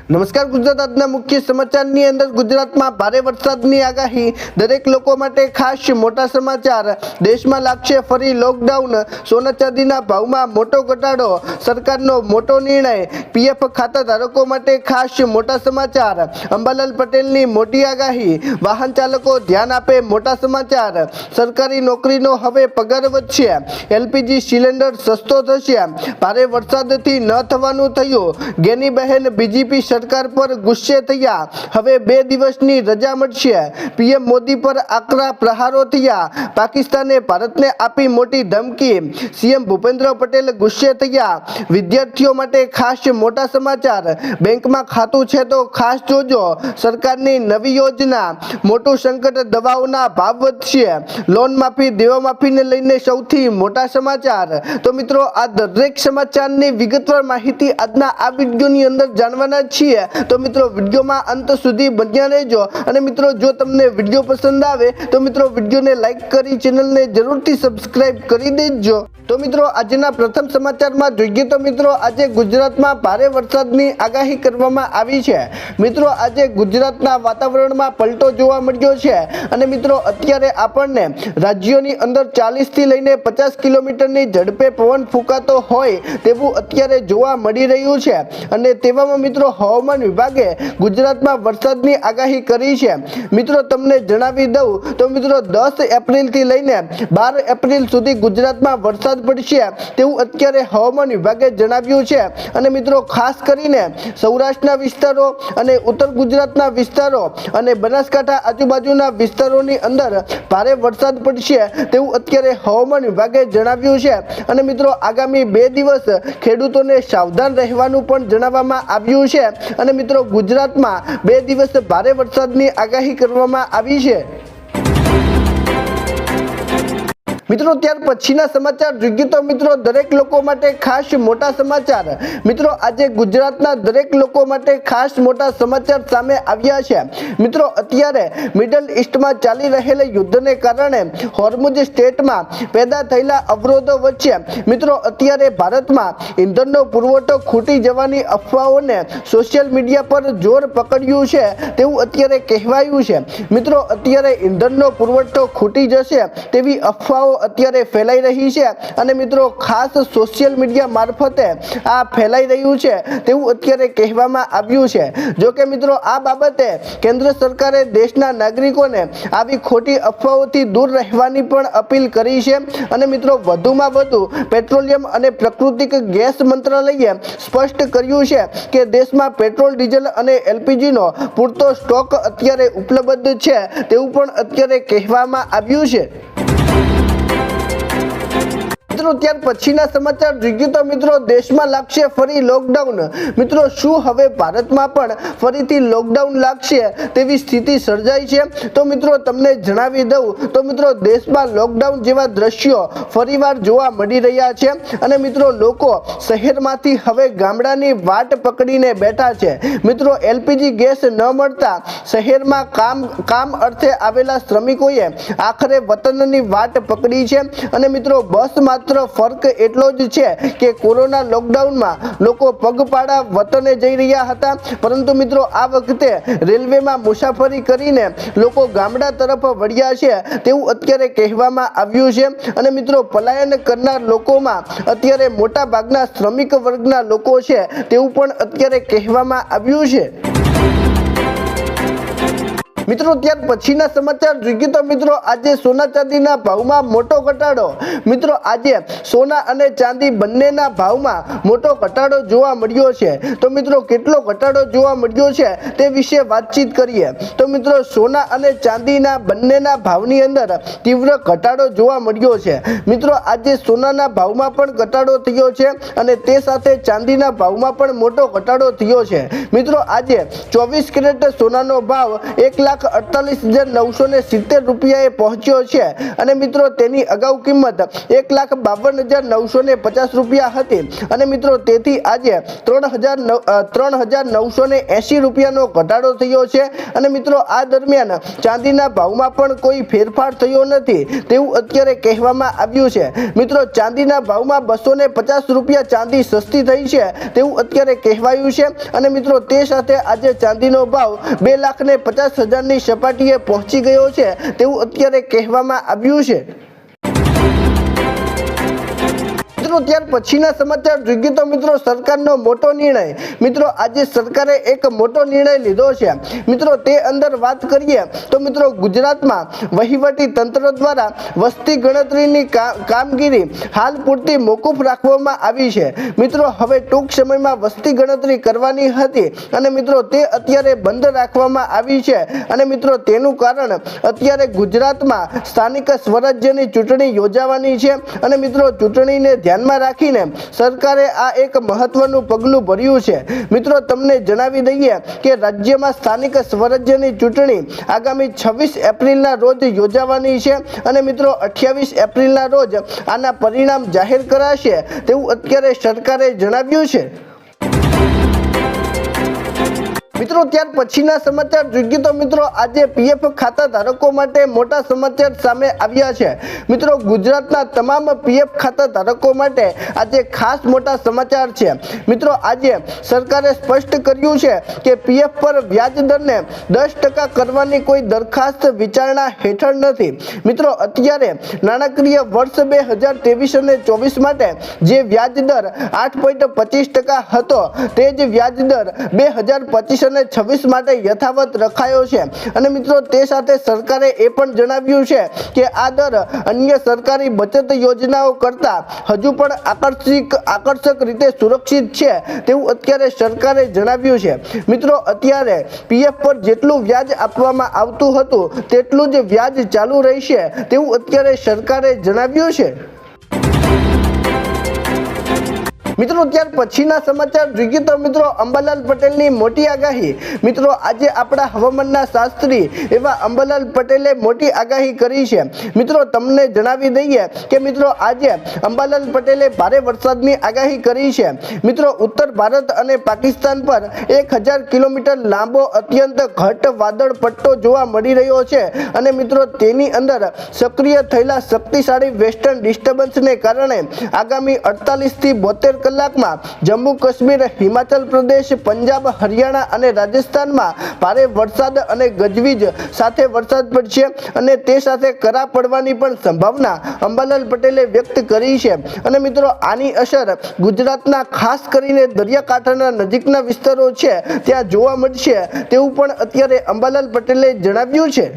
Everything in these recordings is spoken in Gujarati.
નમસ્કાર ગુજરાત આજના મુખ્ય સમાચારની અંદર ગુજરાતમાં ભારે વરસાદની આગાહી દરેક લોકો માટે ખાસ મોટા સમાચાર દેશમાં લાગશે ફરી લોકડાઉન સોના ચાંદીના ભાવમાં મોટો ઘટાડો સરકારનો મોટો નિર્ણય પીએફ ખાતા ધારકો માટે ખાસ મોટા સમાચાર અંબાલાલ પટેલની મોટી આગાહી વાહન ચાલકો ધ્યાન આપે મોટા સમાચાર સરકારી નોકરીનો હવે પગાર વધશે એલપીજી સિલિન્ડર સસ્તો થશે ભારે વરસાદથી ન થવાનું થયું ગેની બહેન બીજેપી સરકાર પર ગુસ્સે થયા હવે 2 દિવસની રજા મળશે પીએમ મોદી પર આકરા પ્રહારો થયા પાકિસ્તાને ભારતને આપી મોટી ધમકી સીએમ ભૂપેન્દ્ર પટેલ ગુસ્સે થયા વિદ્યાર્થીઓ માટે ખાસ મોટા સમાચાર બેંકમાં ખાતું છે તો ખાસ જોજો સરકારની નવી યોજના મોટું સંકટ દવાઓના ભાવ વધશે લોન માફી દેવા માફીને લઈને સૌથી મોટા સમાચાર તો મિત્રો આ દરેક સમાચારની વિગતવાર માહિતી આજના આ વિડીયોની અંદર જાણવાના છીએ તો મિત્રો વિડીયોમાં અંત સુધી બન્યા રહેજો અને મિત્રો જો તમને વિડીયો પસંદ આવે તો મિત્રો વિડીયોને લાઈક કરી ચેનલને જરૂરથી સબસ્ક્રાઇબ કરી દેજો તો મિત્રો આજના પ્રથમ સમાચારમાં જોઈએ તો મિત્રો આજે ગુજરાતમાં ભારે વરસાદની આગાહી કરવામાં આવી છે મિત્રો આજે ગુજરાતના વાતાવરણમાં પલટો જોવા મળ્યો છે અને મિત્રો અત્યારે આપણને રાજ્યોની અંદર 40 થી લઈને 50 કિલોમીટરની ઝડપે પવન ફૂંકાતો હોય તેવું અત્યારે જોવા મળી રહ્યું છે અને તેવામાં મિત્રો હવામાન વિભાગે ગુજરાતમાં વરસાદની આગાહી કરી છે મિત્રો તમને જણાવી દઉં તો મિત્રો 10 એપ્રિલથી લઈને 12 એપ્રિલ સુધી ગુજરાતમાં વરસાદ પડશે તેવું અત્યારે હવામાન વિભાગે જણાવ્યું છે અને મિત્રો ખાસ કરીને સૌરાષ્ટ્રના વિસ્તારો અને ઉત્તર ગુજરાતના વિસ્તારો અને બનાસકાંઠા આજુબાજુના વિસ્તારોની અંદર ભારે વરસાદ પડશે તેવું અત્યારે હવામાન વિભાગે જણાવ્યું છે અને મિત્રો આગામી 2 દિવસ ખેડૂતોને સાવધાન રહેવાનું પણ જણાવવામાં આવ્યું છે અને મિત્રો ગુજરાતમાં 2 દિવસ ભારે વરસાદની આગાહી કરવામાં આવી છે મિત્રો ત્યાર પછીના સમાચાર જોઈએ તો મિત્રો દરેક લોકો માટે ખાસ મોટા સમાચાર મિત્રો આજે ગુજરાતના દરેક લોકો માટે ખાસ મોટા સમાચાર સામે આવ્યા છે મિત્રો અત્યારે મિડલ ઈસ્ટમાં ચાલી રહેલા યુદ્ધને કારણે હોર્મુઝ સ્ટ્રેટમાં પેદા થયેલા અવરોધો વચ્ચે મિત્રો અત્યારે ભારતમાં ઈંધણનો પુરવઠો ખૂટી જવાની અફવાઓને સોશિયલ મીડિયા પર જોર પકડ્યું છે તેવું અત્યારે કહેવાયું છે મિત્રો અત્યારે ઈંધણનો પુરવઠો ખૂટી જશે તેવી અફવાઓ અત્યારે ફેલાઈ રહી છે અને મિત્રો ખાસ સોશિયલ મીડિયા મારફતે આ ફેલાઈ રહ્યું છે તેવું અત્યારે કહેવામાં આવ્યું છે જો કે મિત્રો આ બાબતે કેન્દ્ર સરકારે દેશના નાગરિકોને આવી ખોટી અફવાઓથી દૂર રહેવાની પણ અપીલ કરી છે અને મિત્રો વધુમાં વધુ પેટ્રોલિયમ અને પ્રાકૃતિક ગેસ મંત્રાલયે સ્પષ્ટ કર્યું છે કે દેશમાં પેટ્રોલ ડીઝલ અને એલપીજીનો પૂરતો સ્ટોક અત્યારે ઉપલબ્ધ છે તેવું પણ અત્યારે કહેવામાં આવ્યું છે મિત્રો ત્યાર પછીના સમાચાર જોઈએ તો મિત્રો દેશમાં લાગશે ફરી લોકડાઉન મિત્રો શું હવે ભારતમાં પણ ફરીથી લોકડાઉન લાગશે તેવી સ્થિતિ સર્જાઈ છે તો મિત્રો તમને જણાવી દઉં તો મિત્રો દેશમાં લોકડાઉન જેવા દ્રશ્યો ફરીવાર જોવા મળી રહ્યા છે અને મિત્રો લોકો શહેરમાંથી હવે ગામડાની વાટ પકડીને બેઠા છે મિત્રો એલપીજી ગેસ ન મળતા શહેરમાં કામ અર્થે આવેલા શ્રમિકોએ આખરે વતનની વાટ પકડી છે અને મિત્રો બસ માત્ર ફરક એટલો જ છે કે કોરોના લોકડાઉનમાં લોકો પગપાળા વતને જઈ રહ્યા હતા પરંતુ મિત્રો આ વખતે રેલવેમાં મુસાફરી કરીને લોકો ગામડા તરફ વળ્યા છે તેવું અત્યારે કહેવામાં આવ્યું છે અને મિત્રો પલાયન કરનાર લોકોમાં અત્યારે મોટા ભાગના શ્રમિક વર્ગના લોકો છે તેવું પણ અત્યારે કહેવામાં આવ્યું છે મિત્રો ત્યાર પછીના સમાચાર જોઈએ તો મિત્રો આજે સોના ચાંદીના ભાવમાં મોટો ઘટાડો મિત્રો આજે સોના અને ચાંદી બંનેના ભાવમાં મોટો ઘટાડો જોવા મળ્યો છે તો મિત્રો કેટલો ઘટાડો જોવા મળ્યો છે તે વિશે વાતચીત કરીએ તો મિત્રો સોના અને ચાંદીના બંનેના ભાવની અંદર તીવ્ર ઘટાડો જોવા મળ્યો છે મિત્રો આજે સોનાના ભાવમાં પણ ઘટાડો થયો છે અને તે સાથે ચાંદીના ભાવમાં પણ મોટો ઘટાડો થયો છે મિત્રો આજે 24 કેરેટ સોનાનો ભાવ 1,00,000 2,48,970 રૂપિયાએ પહોંચ્યો છે અને મિત્રો તેની અગાઉ કિંમત 1,52,950 રૂપિયા હતી અને મિત્રો તેથી આજે 3,980 રૂપિયાનો ઘટાડો થયો છે અને મિત્રો આ દરમિયાન ચાંદીના ભાવમાં પણ કોઈ ફેરફાર થયો નથી તેવું અત્યારે કહેવામાં આવ્યું છે। મિત્રો ચાંદીના ભાવમાં 250 રૂપિયા ચાંદી સસ્તી થઈ છે તેવું અત્યારે કહેવાયું છે અને મિત્રો તે સાથે આજે ચાંદીનો ભાવ 2,50,000ની સપાટીએ પહોંચી ગયો છે તેવું અત્યારે કહેવામાં આવ્યું છે। મિત્રો ત્યાર પછીના સમાચાર જોઈએ તો મિત્રો સરકારનો મોટો નિર્ણય। મિત્રો આજે સરકારે એક મોટો નિર્ણય લીધો છે। મિત્રો તે અંદર વાત કરીએ તો મિત્રો ગુજરાતમાં વહીવટી તંત્ર દ્વારા વસ્તી ગણતરીની કામગીરી હાલ પૂરતી મોકૂફ રાખવામાં આવી છે। મિત્રો હવે ટૂંક સમયમાં વસ્તી ગણતરી કરવાની હતી અને મિત્રો તે અત્યારે બંધ રાખવામાં આવી છે અને મિત્રો તેનું કારણ અત્યારે ગુજરાતમાં સ્થાનિક સ્વરાજ્યની ચૂંટણી યોજાવાની છે અને મિત્રો ચૂંટણીને ધ્યાનમાં રાખીને સરકારે આ એક મહત્વનું પગલું ભર્યું છે। મિત્રો તમને જણાવી દઈએ કે રાજ્યમાં સ્થાનિક સ્વરાજ્યની ચૂંટણી આગામી 26 એપ્રિલના રોજ યોજાવાની છે અને મિત્રો 28 એપ્રિલના રોજ આના પરિણામ જાહેર કરાશે તેવું અત્યારે સરકારે જણાવ્યું છે। મિત્રો ત્યાર પછીના સમાચાર જોઈએ તો મિત્રો આજે પીએફ ખાતા ધારકો માટે મોટા સમાચાર સામે આવ્યા છે। મિત્રો ગુજરાતના તમામ પીએફ ખાતા ધારકો માટે આજે ખાસ મોટા સમાચાર છે। મિત્રો આજે સરકારે સ્પષ્ટ કર્યું છે કે પીએફ પર વ્યાજ દરને 10% કરવાની કોઈ દરખાસ્ત વિચારણા હેઠળ નથી। મિત્રો અત્યારે નાણાકીય વર્ષ 2023 અને 24 માટે જે વ્યાજ દર 8.25% હતો તે જ વ્યાજ દર 2025 અને 26 માટે યથાવત રખાયો છે અને મિત્રો તે સાથે સરકારે એ પણ જણાવ્યું છે કે આ દર અન્ય સરકારી બચત યોજનાઓ કરતાં હજુ પણ આકર્ષક રીતે સુરક્ષિત છે તેવું અત્યારે સરકારે જણાવ્યું છે। મિત્રો અત્યારે પીએફ પર જેટલું વ્યાજ આપવામાં આવતું હતું તેટલું જ વ્યાજ ચાલુ રહેશે તેવું અત્યારે સરકારે જણાવ્યું છે। મિત્રો ત્યાર પછીના સમાચાર જોઈએ તો મિત્રો અંબાલાલ પટેલની મોટી આગાહી। મિત્રો આજે આપણા હવામાનના શાસ્ત્રી એવા અંબાલાલ પટેલે મોટી આગાહી કરી છે। મિત્રો તમને જણાવી દઈએ કે મિત્રો આજે અંબાલાલ પટેલે ભારે વરસાદની આગાહી કરી છે। મિત્રો ઉત્તર ભારત અને પાકિસ્તાન પર 1000 કિલોમીટર લાંબો અત્યંત ઘટ વાદળ પટ્ટો જોવા મળી રહ્યો છે અને મિત્રો તેની અંદર સક્રિય થયેલા શક્તિશાળી વેસ્ટર્ન ડિસ્ટર્બન્સને કારણે આગામી 48 થી 72 કલાકમાં જમ્મુ કાશ્મીર, હિમાચલ પ્રદેશ, પંજાબ, હરિયાણા અને રાજસ્થાનમાં ભારે વરસાદ અને ગજવીજ સાથે વરસાદ પડશે અને તે સાથે કરા પડવાની પણ સંભાવના અંબાલાલ પટેલે વ્યક્ત કરી છે અને મિત્રો આની અસર ગુજરાતના ખાસ કરીને દરિયાકાંઠાના નજીકના વિસ્તારો છે ત્યાં જોવા મળશે તેવું પણ અત્યારે અંબાલાલ પટેલે જણાવ્યું છે।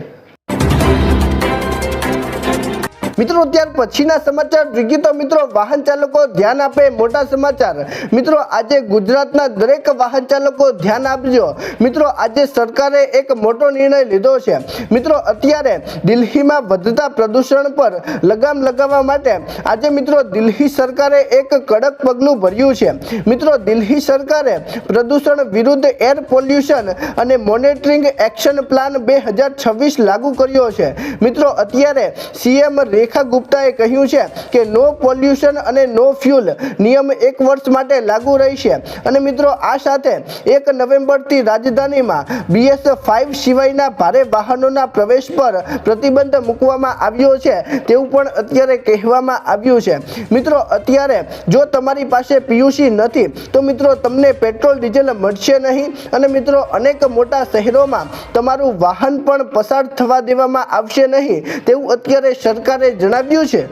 મિત્રો ત્યાર પછીના સમાચાર જોઈએ તો મિત્રો વાહન ચાલકો ધ્યાન આપે મોટા સમાચાર। મિત્રો આજે ગુજરાતના દરેક વાહન ચાલકો ધ્યાન આપજો। મિત્રો આજે સરકારે એક મોટો નિર્ણય લીધો છે। મિત્રો અત્યારે દિલ્હીમાં વધતા પ્રદૂષણ પર લગામ લગાવવા માટે આજે મિત્રો દિલ્હી સરકારે એક કડક પગલું ભર્યું છે। મિત્રો દિલ્હી સરકારે પ્રદૂષણ વિરુદ્ધ એર પોલ્યુશન અને મોનિટરિંગ એક્શન પ્લાન 2026 લાગુ કર્યો છે। મિત્રો અત્યારે સીએમ રેખા ગુપ્તાએ કહ્યું છે કે નો પોલ્યુશન અને નો ફ્યુલ નિયમ 1 વર્ષ માટે લાગુ રહેશે અને મિત્રો આ સાથે 1 નવેમ્બરથી રાજધાનીમાં BS5 સિવાયના ભારે વાહનોના પ્રવેશ પર પ્રતિબંધ મૂકવામાં આવ્યો છે તેવું પણ અત્યારે કહેવામાં આવ્યું છે। મિત્રો અત્યારે જો તમારી પાસે PUC નથી તો મિત્રો તમને પેટ્રોલ ડીઝલ મળશે નહીં અને મિત્રો અનેક મોટા શહેરોમાં તમારું વાહન પણ પસાર થવા દેવામાં આવશે નહીં તેવું અત્યારે સરકારે જણાવ્યું છે।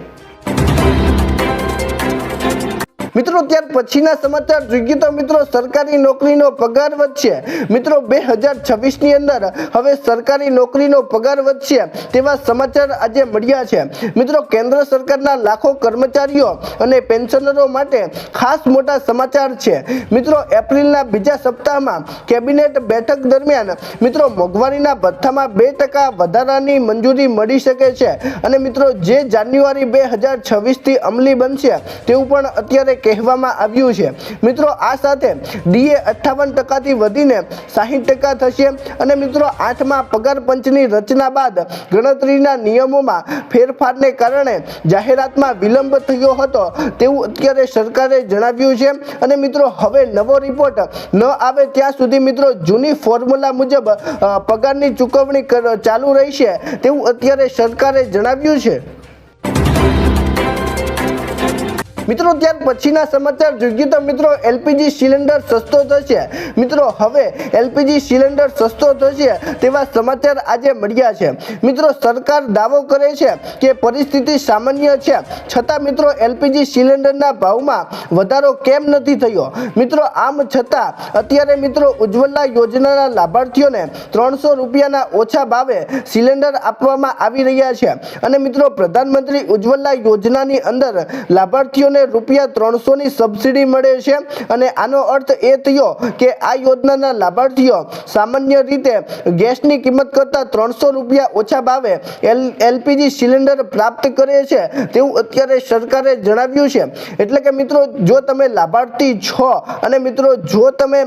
મિત્રો ત્યાર પછીના સમાચાર જોઈએ તો મિત્રો સરકારી નોકરીનો પગાર વધશે। મિત્રો 2026 ની અંદર હવે સરકારી નોકરીનો પગાર વધશે તેવા સમાચાર આજે મળ્યા છે। મિત્રો કેન્દ્ર સરકારના લાખો કર્મચારીઓ અને પેન્શનરો માટે ખાસ મોટા સમાચાર છે। મિત્રો એપ્રિલના બીજા સપ્તાહમાં કેબિનેટ બેઠક દરમિયાન મિત્રો મોંઘવારીના ભથ્થામાં 2% વધારાની મંજૂરી મળી શકે છે અને મિત્રો જે જાન્યુઆરી 2026 થી અમલી બનશે તેવું પણ અત્યારે કહેવામાં આવ્યું છે। મિત્રો આ સાથે ડીએ 58% વધીને 60% થશે અને મિત્રો 8મા પગાર પંચની રચના બાદ ગણતરીના નિયમોમાં ફેરફારને કારણે જાહેરાતમાં વિલંબ થયો હતો તેવું અત્યારે સરકારે જણાવ્યું છે અને મિત્રો હવે નવો રિપોર્ટ ન આવે ત્યાં સુધી મિત્રો જૂની ફોર્મ્યુલા મુજબ પગારની ચૂકવણી ચાલુ રહેશે તેવું અત્યારે સરકારે જણાવ્યું છે। મિત્રો ત્યાર પછીના સમાચાર જોઈએ તો મિત્રો એલપીજી સિલિન્ડર સસ્તો થશે। મિત્રો હવે એલપીજી સિલિન્ડર સસ્તો થશે તેવા સમાચાર આજે મળ્યા છે। મિત્રો સરકાર દાવો કરે છે કે પરિસ્થિતિ સામાન્ય છે છતાં મિત્રો એલપીજી સિલિન્ડરના ભાવમાં વધારો કેમ નથી થયો। મિત્રો આમ છતાં અત્યારે મિત્રો ઉજ્જવલા યોજનાના લાભાર્થીઓને 300 રૂપિયાના ઓછા ભાવે સિલિન્ડર આપવામાં આવી રહ્યા છે અને મિત્રો પ્રધાનમંત્રી ઉજ્જવલા યોજનાની અંદર લાભાર્થીઓને ₹300 ની સબસિડી મળે છે અને આનો અર્થ એ થયો કે આ યોજનાના લાભાર્થીઓ સામાન્ય રીતે ગેસની કિંમત કરતાં 300 રૂપિયા ઓછા ભાવે એલપીજી સિલિન્ડર પ્રાપ્ત કરે છે તેવું અત્યારે સરકારે જણાવ્યું છે। એટલે કે મિત્રો જો તમે લાભાર્થી છો અને મિત્રો જો તમે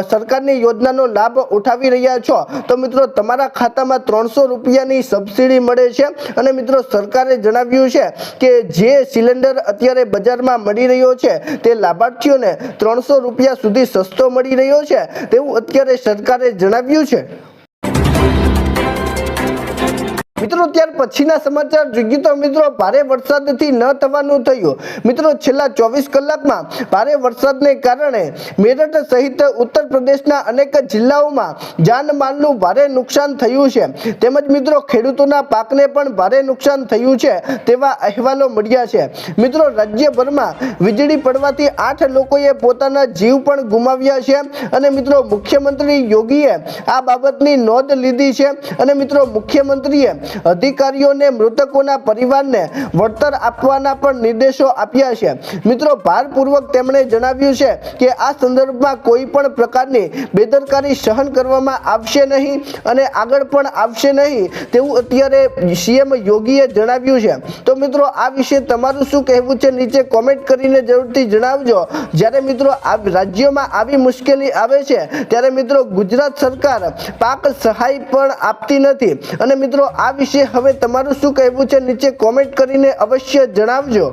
સરકારની યોજનાનો લાભ ઉઠાવી રહ્યા છો તો મિત્રો તમારા ખાતામાં 300 રૂપિયાની સબસિડી મળે છે અને મિત્રો સરકારે જણાવ્યું છે કે જે સિલિન્ડર અત્યારે બજારમાં મળી રહ્યો છે તે લાભાર્થીઓને 300 રૂપિયા સુધી સસ્તો મળી રહ્યો છે તેવું અત્યારે સરકારે જણાવ્યું છે। મિત્રો ત્યાર પછીના સમાચાર જોઈએ તો મિત્રો ભારે વરસાદથી ન થવાનું થયું। મિત્રો છેલ્લા 24 કલાકમાં ભારે વરસાદને કારણે મેરઠ સહિત ઉત્તર પ્રદેશના અનેક જિલ્લાઓમાં જાનમાલનું ભારે નુકસાન થયું છે તેમજ મિત્રો ખેડૂતોના પાકને પણ ભારે નુકસાન થયું છે તેવા અહેવાલો મળ્યા છે। મિત્રો રાજ્યભરમાં વીજળી પડવાથી 8 લોકોએ પોતાના જીવ પણ ગુમાવ્યા છે અને મિત્રો મુખ્યમંત્રી યોગીએ આ બાબતની નોંધ લીધી છે અને મિત્રો મુખ્યમંત્રીએ અધિકારીઓને મૃતકોના પરિવારને વળતર આપવાના પણ નિર્દેશો આપ્યા છે। મિત્રો ભારપૂર્વક તેમણે જણાવ્યું છે કે આ સંદર્ભમાં કોઈ પણ પ્રકારની બેદરકારી સહન કરવામાં આવશે નહીં અને આગળ પણ આવશે નહીં તેવું અત્યારે સીએમ યોગીએ જણાવ્યું છે। તો મિત્રો આ વિશે તમારું શું કહેવું છે નીચે કોમેન્ટ કરીને જરૂરથી જણાવજો। જ્યારે મિત્રો આ રાજ્યોમાં આવી મુશ્કેલી આવે છે ત્યારે મિત્રો ગુજરાત સરકાર પાક સહાય પણ આપતી નથી અને મિત્રો આ વિશે હવે તમારું શું કહેવું છે નીચે કોમેન્ટ કરીને અવશ્ય જણાવજો।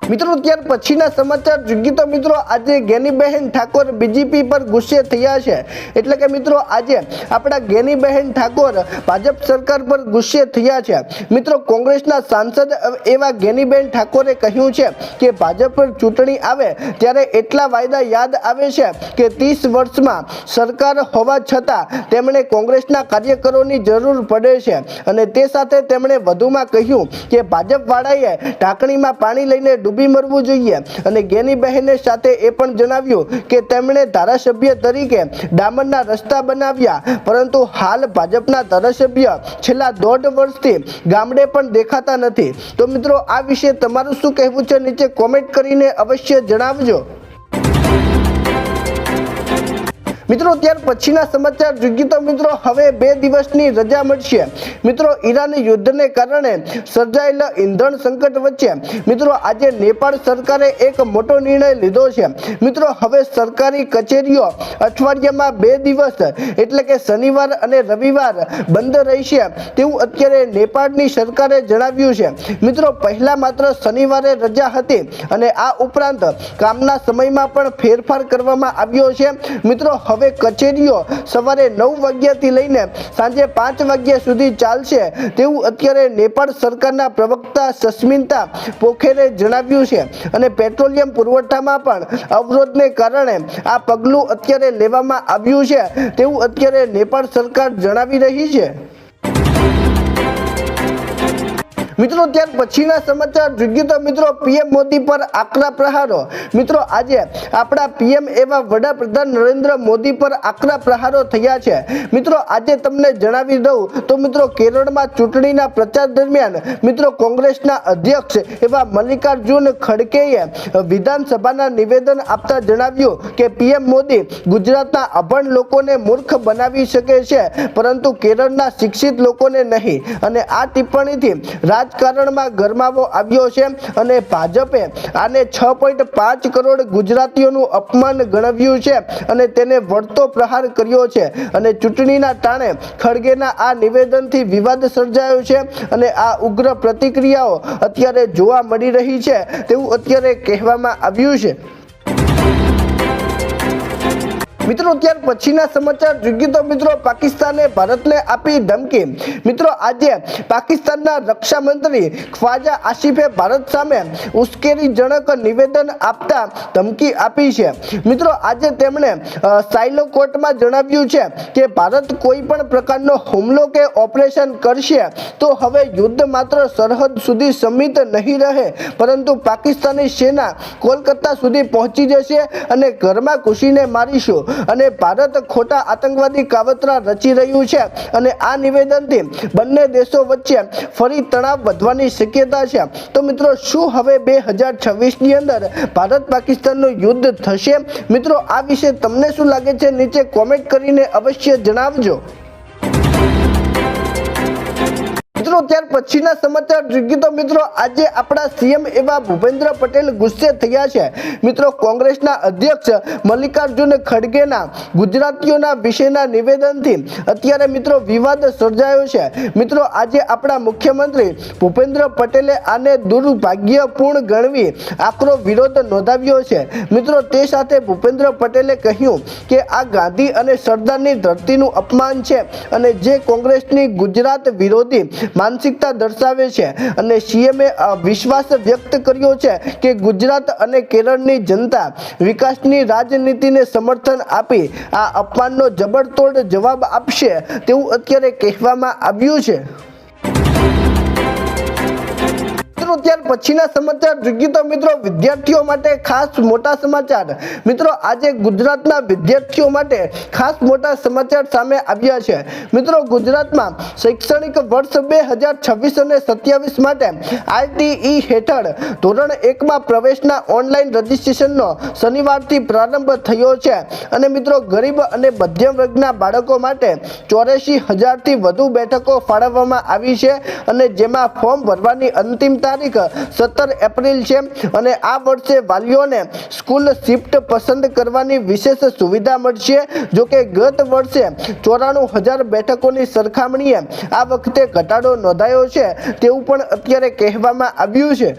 મિત્રો ત્યાર પછીના સમાચાર જોઈએ તો મિત્રો આજે ગેનીબહેન ઠાકોર બીજેપી પર ગુસ્સે થયા છે। એટલે કે મિત્રો આજે આપણા ગેનીબહેન ઠાકોર ભાજપ સરકાર પર ગુસ્સે થયા છે। મિત્રો કોંગ્રેસના સાંસદ એવા ગેનીબહેન ઠાકોરે કહ્યું છે કે ભાજપ પર ચૂંટણી આવે ત્યારે એટલા વાયદા યાદ આવે છે કે 30 વર્ષમાં સરકાર હોવા છતાં તેમણે કોંગ્રેસના કાર્યકરોની જરૂર પડે છે અને તે સાથે તેમણે વધુમાં કહ્યું કે ભાજપ વાળાએ ઢાંકણીમાં પાણી લઈને ડૂબી મરવું જોઈએ અને ગેનીબહેને સાથે એ પણ જણાવ્યું કે તેમણે ધારાસભ્ય તરીકે ડામરના રસ્તા બનાવ્યા પરંતુ હાલ ભાજપના ધારાસભ્ય છેલ્લા 1.5 વર્ષથી ગામડે પણ દેખાતા નથી। તો મિત્રો આ વિશે તમારું શું કહેવું છે નીચે કોમેન્ટ કરીને અવશ્ય જણાવજો। મિત્રો ત્યાર પછીના સમાચાર જોઈએ તો મિત્રો હવે 2 દિવસની રજા મળશે। મિત્રો ઈરાન યુદ્ધને કારણે સર્જાયેલા ઈંધણ સંકટ વચ્ચે મિત્રો આજે નેપાળ સરકારે એક મોટો નિર્ણય લીધો છે। મિત્રો હવે સરકારી કચેરીઓ અઠવાડિયામાં 2 દિવસ એટલે કે શનિવાર અને રવિવાર બંધ રહેશે તેવું અત્યારે નેપાળની સરકારે જણાવ્યું છે। મિત્રો પહેલા માત્ર શનિવારે રજા હતી અને આ ઉપરાંત કામના સમયમાં પણ ફેરફાર કરવામાં આવ્યો છે। મિત્રો હવે કચેરીઓ સવારે 9 વાગ્યાથી લઈને સાંજે 5 વાગ્યા સુધી ચાલશે તેવું અત્યારે નેપાળ સરકારના પ્રવક્તા સસ્મિતા પોખેરે જણાવ્યું છે અને પેટ્રોલિયમ પુરવઠામાં પણ અવરોધને કારણે આ પગલું અત્યારે લેવામાં આવ્યું છે તેવું અત્યારે નેપાળ સરકાર જણાવી રહી છે। મિત્રો ત્યાર પછીના સમાચાર જોઈએ તો મિત્રો પીએમ મોદી પર આકરા પ્રહારો। મિત્રો આજે આપણા પીએમ એવા વડાપ્રધાન નરેન્દ્ર મોદી પર આકરા પ્રહારો થયા છે। મિત્રો આજે તમને જણાવી દઉં તો મિત્રો કેરળમાં ચૂંટણીના પ્રચાર દરમિયાન મિત્રો કોંગ્રેસના અધ્યક્ષ એવા મલ્લિકાર્જુન ખડગેએ વિધાનસભાના નિવેદન આપતા જણાવ્યું કે પીએમ મોદી ગુજરાતના અભણ લોકોને મૂર્ખ બનાવી શકે છે પરંતુ કેરળના શિક્ષિત લોકોને નહીં અને આ ટિપ્પણીથી રાજકારણમાં ગરમાવો આવ્યો છે અને ભાજપે આને 6.5 કરોડ ગુજરાતીઓનું અપમાન ગણવ્યું છે અને તેને વળતો પ્રહાર કર્યો છે અને ચૂંટણીના ટાણે ખડગેના આ નિવેદનથી વિવાદ સર્જાયો છે અને આ ઉગ્ર પ્રતિક્રિયાઓ અત્યારે જોવા મળી રહી છે તેવું અત્યારે કહેવામાં આવ્યું છે। મિત્રો ત્યાર પછીના સમાચાર જોઈએ તો મિત્રો પાકિસ્તાને ભારતને આપી ધમકી। મિત્રો આજે પાકિસ્તાનના રક્ષા મંત્રી ખ્વાજા આસિફે ભારત સામે ઉશ્કેરણીજનક નિવેદન આપતા ધમકી આપી છે। મિત્રો આજે તેમણે સાયલો કોર્ટમાં જણાવ્યું છે કે ભારત કોઈ પણ પ્રકારનો હુમલો કે ઓપરેશન કરશે તો હવે યુદ્ધ માત્ર સરહદ સુધી સીમિત નહીં રહે પરંતુ પાકિસ્તાની સેના કોલકાતા સુધી પહોંચી જશે અને ઘરમાં ઘૂસીને મારીશું અને ભારત ખોટા આતંકવાદી કાવતરા રચી રહ્યું છે અને આ નિવેદનથી બંને દેશો વચ્ચે ફરી તણાવ વધવાની શક્યતા છે। તો મિત્રો શું હવે 2026ની અંદર ભારત પાકિસ્તાનનું યુદ્ધ થશે? મિત્રો આ વિશે તમને શું લાગે છે નીચે કોમેન્ટ કરીને અવશ્ય જણાવજો। મિત્રો ત્યાર પછીના સમાચાર જોઈએ તો મિત્રો આજે આપણા સીએમ એવા ભૂપેન્દ્ર પટેલ ગુસ્સે થયા છે। મિત્રો કોંગ્રેસના અધ્યક્ષ મલ્લિકાર્જુન ખડગેના ગુજરાતીઓના વિશેના નિવેદનથી અત્યારે મિત્રો વિવાદ સર્જાયો છે। મિત્રો આજે આપણા મુખ્યમંત્રી ભૂપેન્દ્ર પટેલે આને દુર્ભાગ્યપૂર્ણ ગણવી આકરો વિરોધ નોંધાવ્યો છે। મિત્રો તે સાથે ભૂપેન્દ્ર પટેલે કહ્યું કે આ ગાંધી અને સરદારની ધરતીનું અપમાન છે અને જે કોંગ્રેસની ગુજરાત વિરોધી માનસિકતા દર્શાવે છે અને સીએમએ વિશ્વાસ વ્યક્ત કર્યો છે કે ગુજરાત અને કેરળની જનતા વિકાસની રાજનીતિને સમર્થન આપી આ અપમાનનો જબરતોડ જવાબ આપશે તેવું અત્યારે કહેવામાં આવ્યું છે। ત્યાર પછીના સમાચાર જોઈએ તો મિત્રો વિદ્યાર્થીઓ માટે ખાસ મોટા સમાચાર। મિત્રો આજે ગુજરાતના વિદ્યાર્થીઓ માટે ખાસ મોટા સમાચાર સામે આવ્યા છે। મિત્રો ગુજરાતમાં શૈક્ષણિક વર્ષ 2026 અને 27 માટે આરટીઈ હેઠળ ધોરણ 1માં પ્રવેશના ઓનલાઈન રજીસ્ટ્રેશનનો શનિવારથી પ્રારંભ થયો છે અને મિત્રો ગરીબ અને મધ્યમ વર્ગના બાળકો માટે 84,000થી વધુ બેઠકો ફાળવવામાં આવી છે અને જેમાં ફોર્મ ભરવાની અંતિમ તારીખ 17 એપ્રિલ છે અને આ વર્ષે વાલીઓને સ્કૂલ શિફ્ટ પસંદ કરવાની વિશેષ સુવિધા મળશે। જો કે ગત વર્ષે 94,000 બેઠકોની સરખામણીએ આ વખતે ઘટાડો નોંધાયો છે તેવું પણ અત્યારે કહેવામાં આવ્યું છે।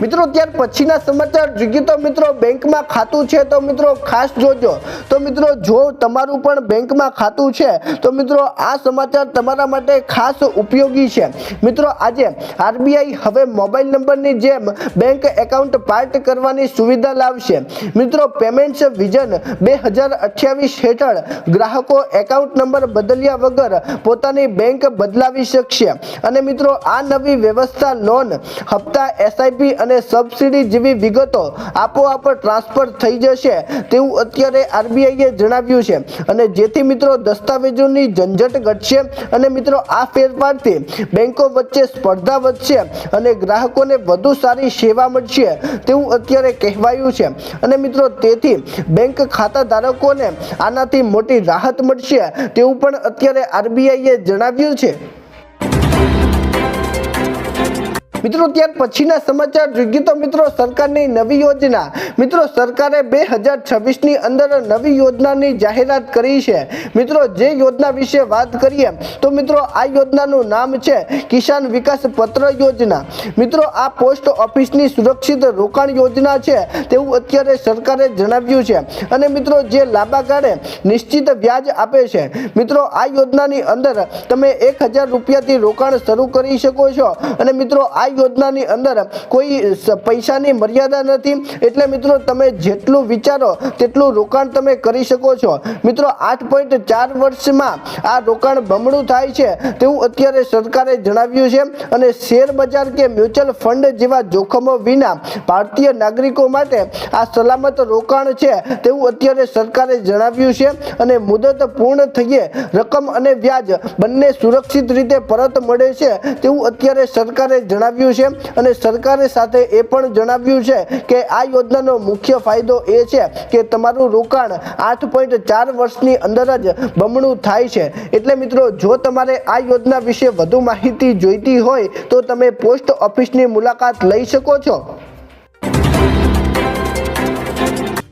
મિત્રો ત્યાર પછીના સમાચાર જોઈએ તો મિત્રો બેંકમાં ખાતું છે તો મિત્રો ખાસ જોજો। તો મિત્રો જો તમારું પણ બેંકમાં ખાતું છે તો મિત્રો આ સમાચાર તમારા માટે ખાસ ઉપયોગી છે। મિત્રો આજે આરબીઆઈ હવે મોબાઈલ નંબરની જેમ બેંક એકાઉન્ટ પાર્ટ કરવાની સુવિધા લાવશે। મિત્રો પેમેન્ટ્સ વિઝન 2028 હેઠળ ગ્રાહકો એકાઉન્ટ નંબર બદલ્યા વગર પોતાની બેંક બદલાવી શકશે અને મિત્રો આ નવી વ્યવસ્થા લોન હપ્તા એસઆઈપી અને સબસિડી જેવી વિગતો આપોઆપ ટ્રાન્સફર થઈ જશે તેવું અત્યારે આરબીઆઈએ જણાવ્યું છે અને જેથી મિત્રો દસ્તાવેજોની ઝંઝટ ઘટશે અને મિત્રો આ ફેરફારથી બેંકો વચ્ચે સ્પર્ધા વધશે અને ગ્રાહકોને વધુ સારી સેવા મળશે તેવું અત્યારે કહેવાયું છે અને મિત્રો તેથી બેંક ખાતા ધારકોને આનાથી મોટી રાહત મળશે તેવું પણ અત્યારે આરબીઆઈએ જણાવ્યું છે। મિત્રો ત્યાર પછીના સમાચાર જોઈએ તો મિત્રો સરકારની નવી યોજના। મિત્રો સરકારે 2026ની અંદર નવી યોજનાની જાહેરાત કરી છે। મિત્રો જે યોજના વિશે વાત કરીએ તો મિત્રો આ યોજનાનું નામ છે કિસાન વિકાસ પત્ર યોજના। મિત્રો આ પોસ્ટ ઓફિસની સુરક્ષિત રોકાણ યોજના છે તેવું અત્યારે સરકારે જણાવ્યું છે અને મિત્રો જે લાંબા ગાળે નિશ્ચિત વ્યાજ આપે છે। મિત્રો આ યોજનાની અંદર તમે 1,000 રૂપિયાથી રોકાણ શરૂ કરી શકો છો અને મિત્રો આ યોજનાની અંદર કોઈ પૈસાની મર્યાદા નથી એટલે મિત્રો તમે જેટલું વિચારો તેટલું રોકાણ તમે કરી શકો છો। મિત્રો 8.4 વર્ષમાં આ રોકાણ બમણું થાય છે તેવું અત્યારે સરકારે જણાવ્યું છે અને શેર બજાર કે મ્યુચ્યુઅલ ફંડ જેવા જોખમો વિના ભારતીય નાગરિકો માટે આ સલામત રોકાણ છે તેવું અત્યારે સરકારે જણાવ્યું છે અને મુદત પૂર્ણ થયે રકમ અને વ્યાજ બંને સુરક્ષિત રીતે પરત મળે છે તેવું અત્યારે સરકારે જણાવ્યું જણાવ્યું છે અને સરકારે સાથે એ પણ જણાવ્યું છે કે આ યોજનાનો મુખ્ય ફાયદો એ છે કે તમારું રોકાણ 8.4 વર્ષની અંદર જ બમણું થાય છે। એટલે મિત્રો જો તમારે આ યોજના વિશે વધુ માહિતી જોઈતી હોય તો તમે પોસ્ટ ઓફિસની મુલાકાત લઈ શકો છો।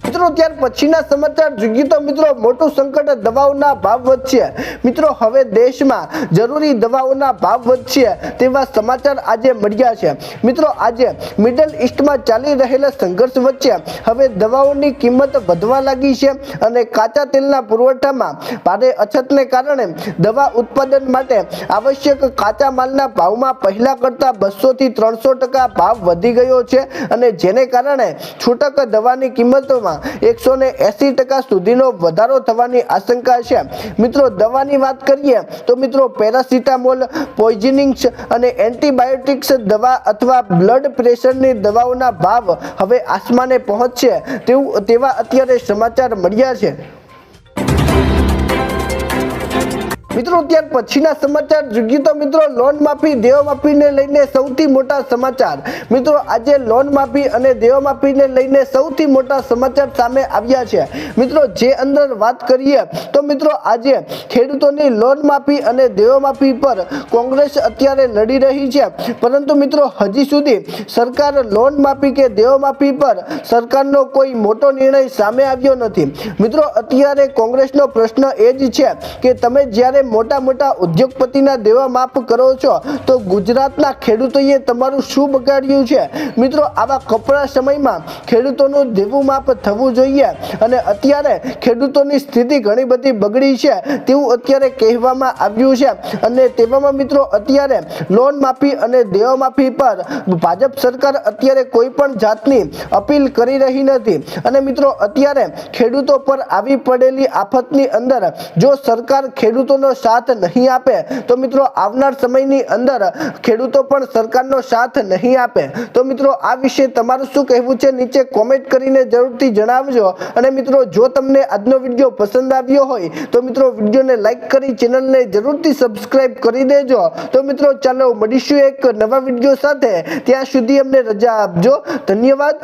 મિત્રો ત્યાર પછીના સમાચાર જોઈએ તો મિત્રો મોટું સંકટ દવાઓના ભાવ વધશે। મિત્રો હવે દેશમાં જરૂરી દવાઓના ભાવ વધશે તેવા સમાચાર આજે મળ્યા છે। મિત્રો આજે મિડલ ઈસ્ટમાં ચાલી રહેલા સંઘર્ષ વચ્ચે હવે દવાઓની કિંમત વધવા લાગી છે અને કાચા તેલના પુરવઠામાં ભારે અછતને કારણે દવા ઉત્પાદન માટે આવશ્યક કાચા માલના ભાવમાં પહેલા કરતા 200 થી 300% ભાવ વધી ગયો છે અને જેને કારણે છૂટક દવાની કિંમતોમાં 180% સુધીનો વધારો થવાની આશંકા છે। મિત્રો દવાની વાત કરીએ તો મિત્રો પેરાસિટામોલ, પોઈઝનિંગ્સ અને એન્ટીબાયોટિક્સ દવા અથવા બ્લડ પ્રેશરની દવાઓના ભાવ હવે આસમાને પહોંચશે તેવા અત્યારે સમાચાર મળ્યા છે। મિત્રો ત્યાર પછીના સમાચાર જોઈએ તો મિત્રો લોન માફી દેવા માફીને લઈને સૌથી મોટા સમાચાર। મિત્રો આજે લોન માફી અને દેવા માફીને લઈને સૌથી મોટા સમાચાર સામે આવ્યા છે। મિત્રો જે અંદર વાત કરીએ તો મિત્રો આજે ખેડૂતોની લોન માફી અને દેવા માફી પર કોંગ્રેસ અત્યારે લડી રહી છે, પરંતુ મિત્રો હજી સુધી સરકાર લોન માફી કે દેવા માફી પર સરકારનો કોઈ મોટો નિર્ણય સામે આવ્યો નથી। મિત્રો અત્યારે કોંગ્રેસનો પ્રશ્ન એ જ છે કે તમે જ્યારે મોટા મોટા ઉદ્યોગપતિના દેવા માફ કરો છો તો ગુજરાતના ખેડૂતોએ તમારું શું બગાડ્યું છે? મિત્રો આવા કપરા સમયમાં ખેડૂતોનું દેવું માફ થવું જોઈએ અને અત્યારે ખેડૂતોની સ્થિતિ ઘણી બધી બગડી છે તેવું અત્યારે કહેવામાં આવ્યું છે અને તેવામાં મિત્રો અત્યારે લોન માફી અને દેવા માફી પર ભાજપ સરકાર અત્યારે કોઈ પણ જાતની અપીલ કરી રહી નથી અને મિત્રો અત્યારે ખેડૂતો પર આવી પડેલી આફતની અંદર જો સરકાર ખેડૂતોનો સાથ નહીં આપે તો મિત્રો આવનાર સમયની અંદર ખેડૂતો પણ સરકારનો સાથ નહીં આપે। તો મિત્રો આ વિશે તમારું શું કહેવું છે નીચે કોમેન્ટ કરીને જરૂરથી જણાવજો અને મિત્રો જો તમને આજનો વિડીયો પસંદ આવ્યો હોય તો મિત્રો વિડીયોને લાઈક કરી ચેનલને જરૂરથી સબસ્ક્રાઇબ કરી દેજો। તો મિત્રો ચાલો મળીશું એક નવા વિડીયો સાથે, ત્યાં સુધી અમને રજા આપજો। ધન્યવાદ।